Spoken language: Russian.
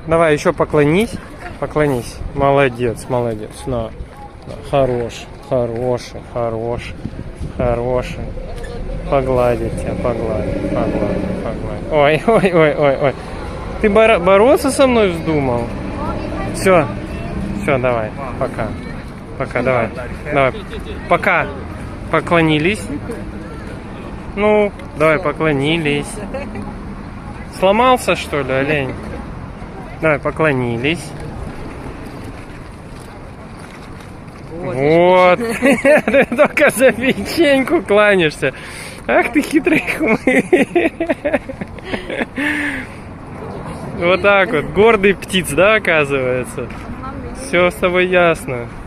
Давай, еще поклонись. Поклонись. Молодец, молодец. На. Хороший, хороший, хороший, хороший. Погладить тебя, погладить, погладить, погладить. Ой, ой, ой, ой, ой. Ты бороться со мной вздумал? Все, все, давай, пока. Пока, давай. Давай, пока. Поклонились. Ну, давай, поклонились. Сломался, что ли, олень? Давай, поклонились. Вот. Ты только за печеньку кланяешься. Ах ты хитрый хмырь. Вот так вот. Гордый птиц, да, оказывается? Все с тобой ясно.